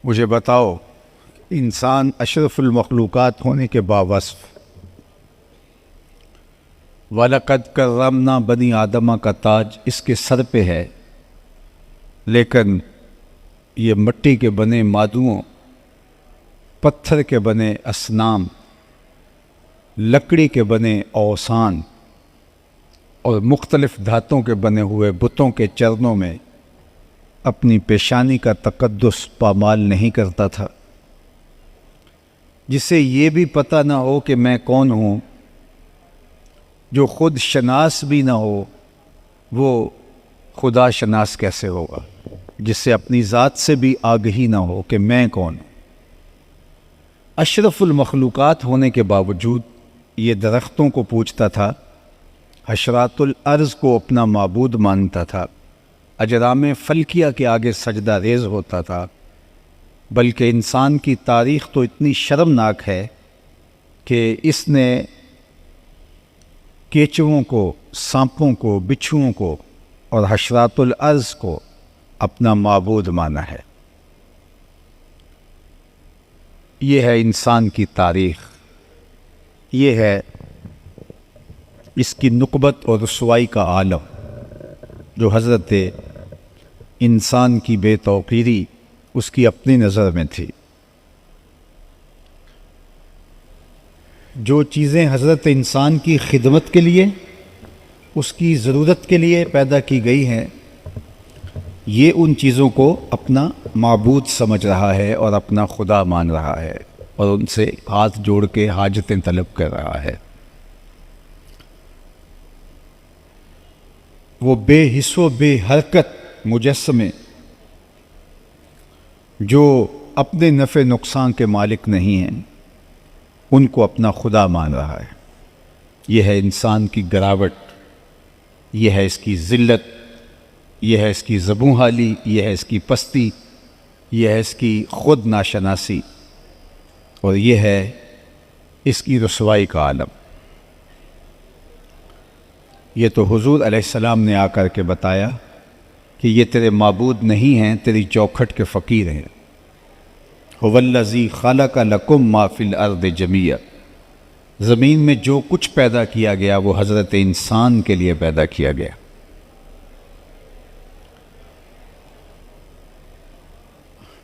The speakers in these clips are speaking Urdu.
مجھے بتاؤ، انسان اشرف المخلوقات ہونے کے باوصف، وَلَقَدْ كَرَّمْنَا بنی آدمہ کا تاج اس کے سر پہ ہے، لیکن یہ مٹی کے بنے مادوؤں، پتھر کے بنے اصنام، لکڑی کے بنے اوثان اور مختلف دھاتوں کے بنے ہوئے بتوں کے چرنوں میں اپنی پیشانی کا تقدس پامال نہیں کرتا تھا، جسے یہ بھی پتہ نہ ہو کہ میں کون ہوں، جو خود شناس بھی نہ ہو وہ خدا شناس کیسے ہوگا، جس سے اپنی ذات سے بھی آگہی نہ ہو کہ میں کون ہوں۔ اشرف المخلوقات ہونے کے باوجود یہ درختوں کو پوجتا تھا، حشرات الارض کو اپنا معبود مانتا تھا، اجرام فلکیہ کے آگے سجدہ ریز ہوتا تھا، بلکہ انسان کی تاریخ تو اتنی شرمناک ہے کہ اس نے کیچوؤں کو، سانپوں کو، بچھوؤں کو اور حشرات الارض کو اپنا معبود مانا ہے۔ یہ ہے انسان کی تاریخ، یہ ہے اس کی نقبت اور رسوائی کا عالم، جو حضرت انسان کی بے توقیری اس کی اپنی نظر میں تھی۔ جو چیزیں حضرت انسان کی خدمت کے لیے، اس کی ضرورت کے لیے پیدا کی گئی ہیں، یہ ان چیزوں کو اپنا معبود سمجھ رہا ہے اور اپنا خدا مان رہا ہے اور ان سے ہاتھ جوڑ کے حاجتیں طلب کر رہا ہے۔ وہ بے حس و بے حرکت مجسمے جو اپنے نفع نقصان کے مالک نہیں ہیں، ان کو اپنا خدا مان رہا ہے۔ یہ ہے انسان کی گراوٹ، یہ ہے اس کی ذلت، یہ ہے اس کی زبوں حالی، یہ ہے اس کی پستی، یہ ہے اس کی خود ناشناسی، اور یہ ہے اس کی رسوائی کا عالم۔ یہ تو حضور علیہ السلام نے آ کر کے بتایا کہ یہ تیرے معبود نہیں ہیں، تیری چوکھٹ کے فقیر ہیں۔ هو الذی خلق لکم ما فی الارض جمیعا، زمین میں جو کچھ پیدا کیا گیا وہ حضرت انسان کے لیے پیدا کیا گیا۔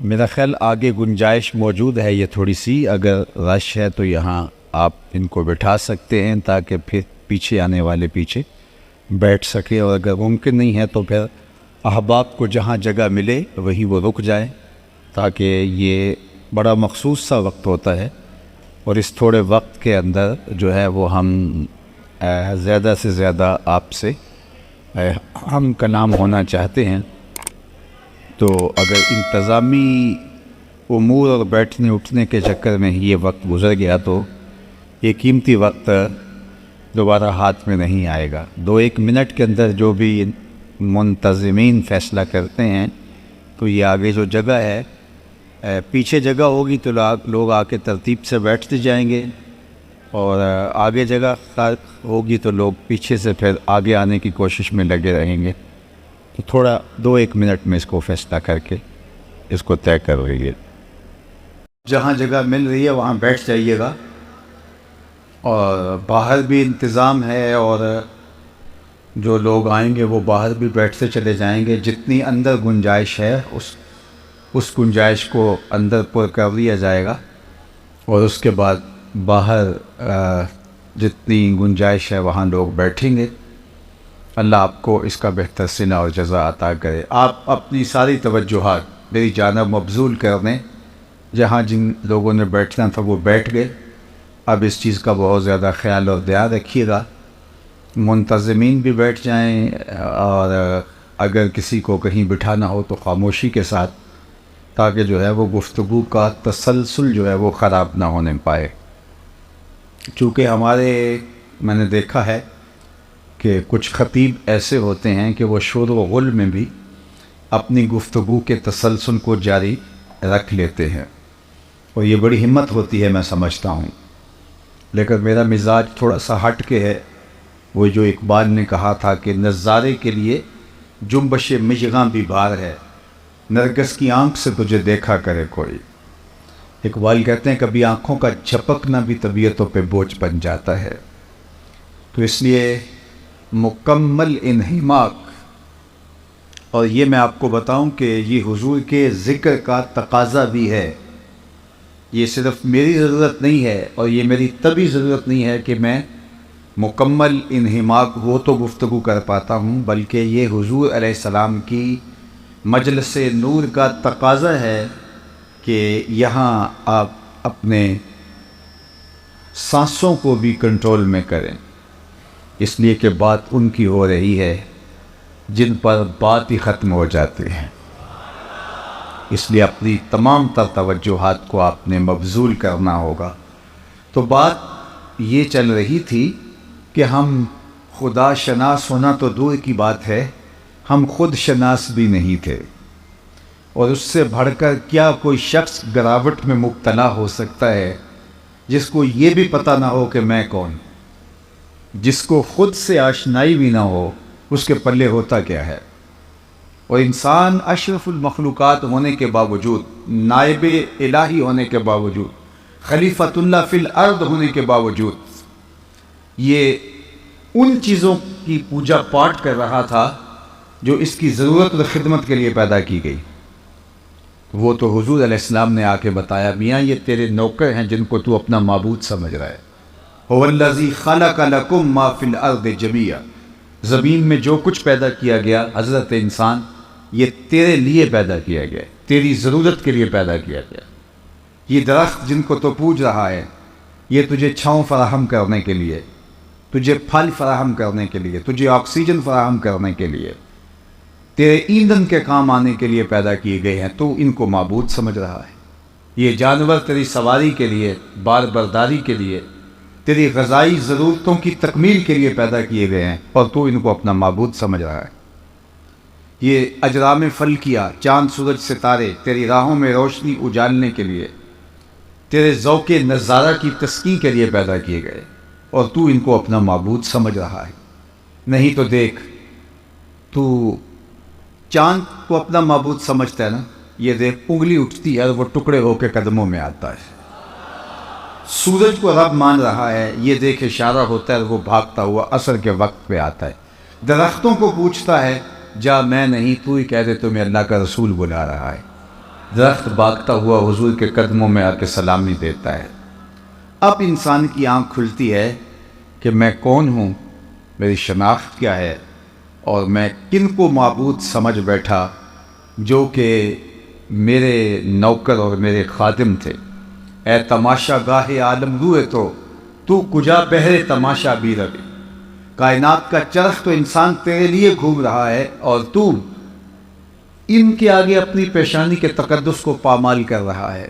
میرا خیال آگے گنجائش موجود ہے، یہ تھوڑی سی اگر رش ہے تو یہاں آپ ان کو بٹھا سکتے ہیں تاکہ پھر پیچھے آنے والے پیچھے بیٹھ سکے، اور اگر ممکن نہیں ہے تو پھر احباب کو جہاں جگہ ملے وہیں وہ رک جائیں، تاکہ یہ بڑا مخصوص سا وقت ہوتا ہے، اور اس تھوڑے وقت کے اندر جو ہے وہ ہم زیادہ سے زیادہ آپ سے ہم کلام ہونا چاہتے ہیں۔ تو اگر انتظامی امور اور بیٹھنے اٹھنے کے چکر میں یہ وقت گزر گیا تو یہ قیمتی وقت دوبارہ ہاتھ میں نہیں آئے گا۔ 2-1 منٹ کے اندر جو بھی منتظمین فیصلہ کرتے ہیں تو یہ آگے جو جگہ ہے، پیچھے جگہ ہوگی تو لوگ آ کے ترتیب سے بیٹھتے جائیں گے، اور آگے جگہ ہوگی تو لوگ پیچھے سے پھر آگے آنے کی کوشش میں لگے رہیں گے۔ تو تھوڑا 2-1 منٹ میں اس کو فیصلہ کر کے اس کو طے کر رہی ہے۔ جہاں جگہ مل رہی ہے وہاں بیٹھ جائیے گا، اور باہر بھی انتظام ہے، اور جو لوگ آئیں گے وہ باہر بھی بیٹھتے چلے جائیں گے۔ جتنی اندر گنجائش ہے اس گنجائش کو اندر پر کر لیا جائے گا، اور اس کے بعد باہر جتنی گنجائش ہے وہاں لوگ بیٹھیں گے۔ اللہ آپ کو اس کا بہتر صلہ اور جزا عطا کرے۔ آپ اپنی ساری توجہات میری جانب مبذول کر دیں، جہاں جن لوگوں نے بیٹھنا تھا وہ بیٹھ گئے۔ اب اس چیز کا بہت زیادہ خیال اور دھیان رکھیے گا، منتظمین بھی بیٹھ جائیں، اور اگر کسی کو کہیں بٹھانا ہو تو خاموشی کے ساتھ، تاکہ جو ہے وہ گفتگو کا تسلسل جو ہے وہ خراب نہ ہونے پائے۔ چونکہ میں نے دیکھا ہے کہ کچھ خطیب ایسے ہوتے ہیں کہ وہ شور و غل میں بھی اپنی گفتگو کے تسلسل کو جاری رکھ لیتے ہیں، اور یہ بڑی ہمت ہوتی ہے، میں سمجھتا ہوں۔ لیکن میرا مزاج تھوڑا سا ہٹ کے ہے، وہ جو اقبال نے کہا تھا کہ نظارے کے لیے جنبش مژگاں بھی بار ہے، نرگس کی آنکھ سے تجھے دیکھا کرے کوئی۔ اقبال کہتے ہیں کبھی آنکھوں کا جھپکنا بھی طبیعتوں پہ بوجھ بن جاتا ہے، تو اس لیے مکمل انہماک، اور یہ میں آپ کو بتاؤں کہ یہ حضور کے ذکر کا تقاضا بھی ہے، یہ صرف میری ضرورت نہیں ہے اور یہ میری طبی ضرورت نہیں ہے کہ میں مکمل انہماک ہو تو گفتگو کر پاتا ہوں، بلکہ یہ حضور علیہ السلام کی مجلس نور کا تقاضا ہے کہ یہاں آپ اپنے سانسوں کو بھی کنٹرول میں کریں، اس لیے کہ بات ان کی ہو رہی ہے جن پر بات ہی ختم ہو جاتے ہیں، اس لیے اپنی تمام تر توجہات کو آپ نے مبذول کرنا ہوگا۔ تو بات یہ چل رہی تھی کہ ہم خدا شناس ہونا تو دور کی بات ہے، ہم خود شناس بھی نہیں تھے، اور اس سے بڑھ کر کیا کوئی شخص گراوٹ میں مبتلا ہو سکتا ہے جس کو یہ بھی پتہ نہ ہو کہ میں کون، جس کو خود سے آشنائی بھی نہ ہو، اس کے پلے ہوتا کیا ہے؟ اور انسان اشرف المخلوقات ہونے کے باوجود، نائب الہی ہونے کے باوجود، خلیفۃ اللہ فی الارض ہونے کے باوجود، یہ ان چیزوں کی پوجا پاٹ کر رہا تھا جو اس کی ضرورت اور خدمت کے لیے پیدا کی گئی۔ وہ تو حضور علیہ السلام نے آ کے بتایا، میاں یہ تیرے نوکر ہیں جن کو تو اپنا معبود سمجھ رہا ہے۔ هو الذی خلق لکم ما فی الارض جمیعا، زمین میں جو کچھ پیدا کیا گیا حضرت انسان، یہ تیرے لیے پیدا کیا گیا، تیری ضرورت کے لیے پیدا کیا گیا۔ یہ درخت جن کو تو پوج رہا ہے، یہ تجھے چھاؤں فراہم کرنے کے لیے، تجھے پھل فراہم کرنے کے لیے، تجھے آکسیجن فراہم کرنے کے لیے، تیرے ایندھن کے کام آنے کے لیے پیدا کیے گئے ہیں، تو ان کو معبود سمجھ رہا ہے۔ یہ جانور تیری سواری کے لیے، بار برداری کے لیے، تیری غذائی ضرورتوں کی تکمیل کے لیے پیدا کیے گئے ہیں، اور تو ان کو اپنا معبود سمجھ رہا ہے۔ یہ اجرام فلکیہ، چاند سورج ستارے تیری راہوں میں روشنی اجالنے کے لیے، تیرے ذوق نظارہ کی تسکین کے لیے پیدا کیے گئے، اور تو ان کو اپنا معبود سمجھ رہا ہے۔ نہیں تو دیکھ، تو چاند کو اپنا معبود سمجھتا ہے نا، یہ دیکھ انگلی اٹھتی ہے اور وہ ٹکڑے ہو کے قدموں میں آتا ہے۔ سورج کو رب مان رہا ہے، یہ دیکھ اشارہ ہوتا ہے اور وہ بھاگتا ہوا عصر کے وقت پہ آتا ہے۔ درختوں کو پوچھتا ہے، جا میں نہیں، تو ہی کہہ دے تمہیں اللہ کا رسول بلا رہا ہے۔ درخت بھاگتا ہوا حضور کے قدموں میں آ کے سلامی دیتا ہے۔ اب انسان کی آنکھ کھلتی ہے کہ میں کون ہوں، میری شناخت کیا ہے، اور میں کن کو معبود سمجھ بیٹھا جو کہ میرے نوکر اور میرے خادم تھے۔ اے تماشا گاہ عالم روئے تو کجا بہرے تماشا بھی روی، کائنات کا چرخ تو انسان تیرے لیے گھوم رہا ہے، اور تو ان کے آگے اپنی پیشانی کے تقدس کو پامال کر رہا ہے۔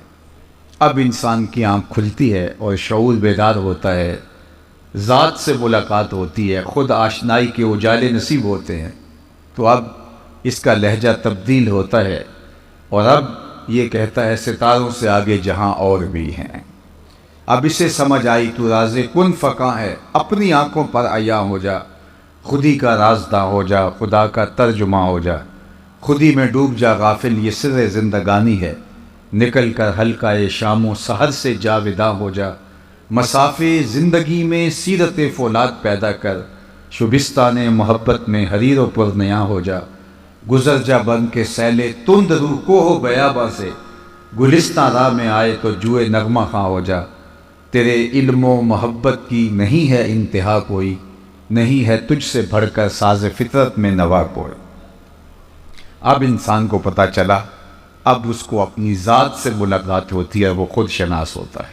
اب انسان کی آنکھ کھلتی ہے اور شعور بیدار ہوتا ہے، ذات سے ملاقات ہوتی ہے، خود آشنائی کے اجالے نصیب ہوتے ہیں، تو اب اس کا لہجہ تبدیل ہوتا ہے، اور اب یہ کہتا ہے ستاروں سے آگے جہاں اور بھی ہیں۔ اب اسے سمجھ آئی تو راز کن فقاں ہے، اپنی آنکھوں پر عیاں ہو جا، خودی کا رازداں ہو جا، خدا کا ترجمہ ہو جا، خودی میں ڈوب جا غافل، یہ سر زندگانی ہے، نکل کر حلقہ شام و سحر سے جاوداں ہو جا، مسافے زندگی میں سیرت فولاد پیدا کر، شبستان محبت میں حریر و پرنیاں ہو جا، گزر جا بن کے سیلے تند روح کو ہو بیاباں سے، گلستان راہ میں آئے تو جوئے نغمہ خواں ہو جا، تیرے علم و محبت کی نہیں ہے انتہا کوئی، نہیں ہے تجھ سے بڑھ کر ساز فطرت میں نوا کوئی۔ اب انسان کو پتہ چلا، اب اس کو اپنی ذات سے ملاقات ہوتی ہے، وہ خود شناس ہوتا ہے۔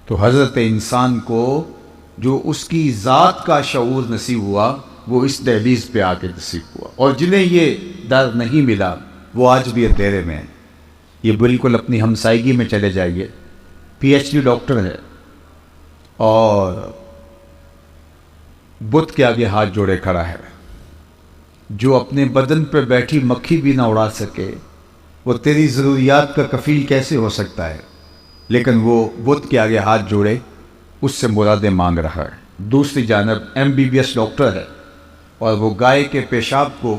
تو حضرت انسان کو جو اس کی ذات کا شعور نصیب ہوا، وہ اس دہلیز پہ آ کے نصیب ہوا، اور جنہیں یہ در نہیں ملا وہ آج بھی اندھیرے میں ہیں۔ یہ بالکل اپنی ہمسائیگی میں چلے جائیے، پی ایچ ڈی ڈاکٹر ہے اور بت کے آگے ہاتھ جوڑے کھڑا ہے، جو اپنے بدن پہ بیٹھی مکھی بھی نہ اڑا سکے، وہ تیری ضروریات کا کفیل کیسے ہو سکتا ہے؟ لیکن وہ بت کے آگے ہاتھ جوڑے اس سے مرادیں مانگ رہا ہے۔ دوسری جانب M B B S doctor ہے، اور وہ گائے کے پیشاب کو